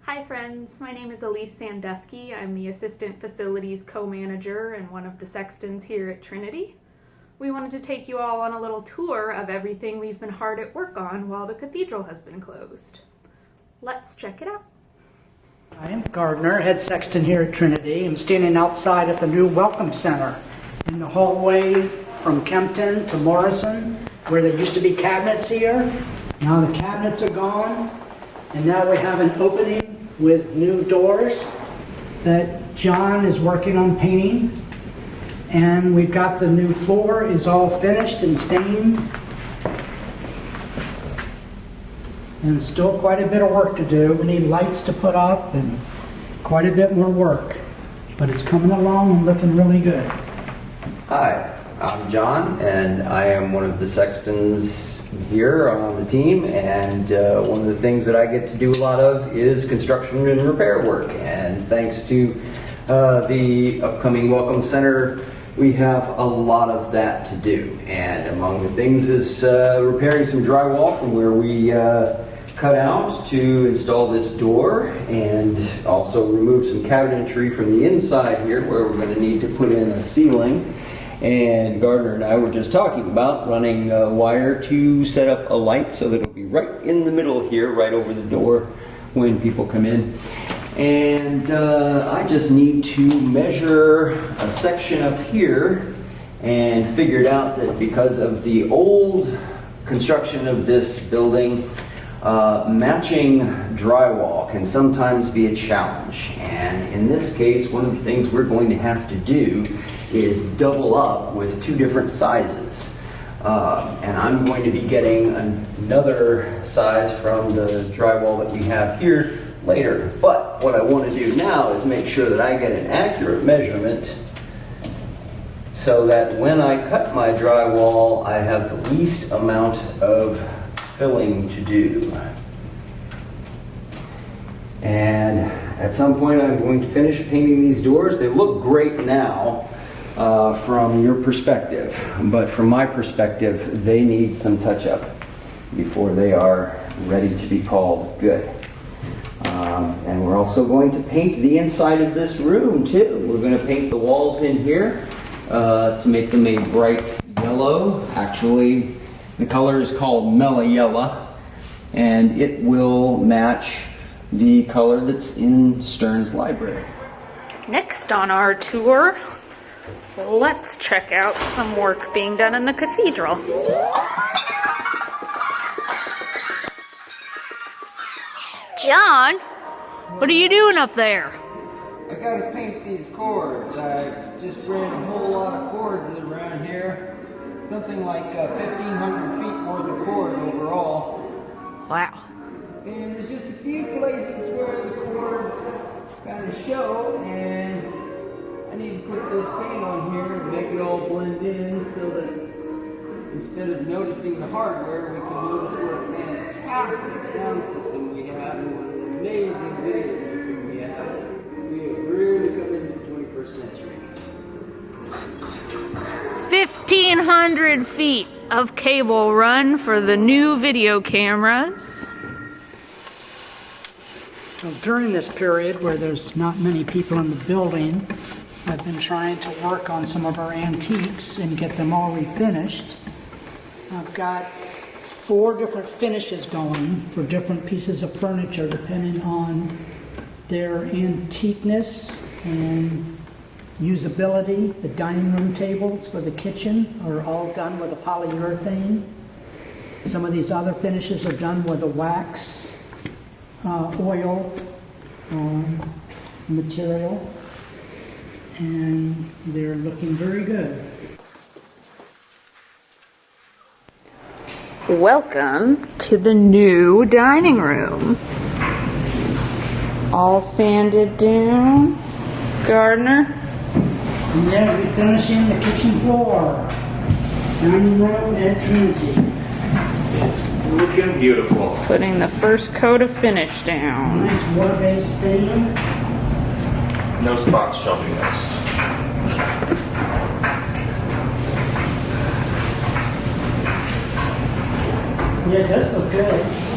Hi friends, my name is Elise Sandusky. I'm the Assistant Facilities Co-Manager and one of the sextons here at Trinity. We wanted to take you all on a little tour of everything we've been hard at work on while the cathedral has been closed. Let's check it out. I am Gardner, head sexton here at Trinity. I'm standing outside at the new Welcome Center in the hallway from Kempton to Morrison, where there used to be cabinets here. Now the cabinets are gone, and now we have an opening with new doors that John is working on painting. And we've got the new floor is all finished and stained. And still quite a bit of work to do. We need lights to put up and quite a bit more work. But it's coming along and looking really good. Hi, I'm John, and I am one of the sextons here on the team, and one of the things that I get to do a lot of is construction and repair work. And thanks to the upcoming Welcome Center, we have a lot of that to do. And among the things is repairing some drywall from where we cut out to install this door, and also remove some cabinetry from the inside here where we're going to need to put in a ceiling. And Gardner and I were just talking about running wire to set up a light so that it'll be right in the middle here, right over the door when people come in. And I just need to measure a section up here, and figured out that because of the old construction of this building, matching drywall can sometimes be a challenge. And in this case, one of the things we're going to have to do is double up with two different sizes. And I'm going to be getting another size from the drywall that we have here later. But what I want to do now is make sure that I get an accurate measurement so that when I cut my drywall, I have the least amount of filling to do. And at some point I'm going to finish painting these doors. They look great now from your perspective, but from my perspective they need some touch-up before they are ready to be called good. And we're also going to paint the inside of this room too. We're going to paint the walls in here to make them a bright yellow. Actually, the color is called Mellow Yellow, and it will match the color that's in Stern's library. Next on our tour, let's check out some work being done in the cathedral. John, what are you doing up there? I gotta paint these cords. I just ran a whole lot of cords around here. Something like 1,500 feet worth of cord overall. Wow. And there's just a few places where the cords kind of show, and I need to put this paint on here to make it all blend in so that instead of noticing the hardware, we can notice what a fantastic sound system we have and what an amazing video system we have. We have really come into the 21st century. 1,500 feet of cable run for the new video cameras. So during this period where there's not many people in the building, I've been trying to work on some of our antiques and get them all refinished. I've got 4 different finishes going for different pieces of furniture depending on their antiqueness and usability. The dining room tables for the kitchen are all done with a polyurethane. Some of these other finishes are done with a wax, oil material, and they're looking very good. Welcome to the new dining room. All sanded down. Gardner? And then we're finishing the kitchen floor, dining room at Trinity. Looking beautiful. Putting the first coat of finish down. Nice water-based stain. No spots shall be missed. Yeah, it does look good.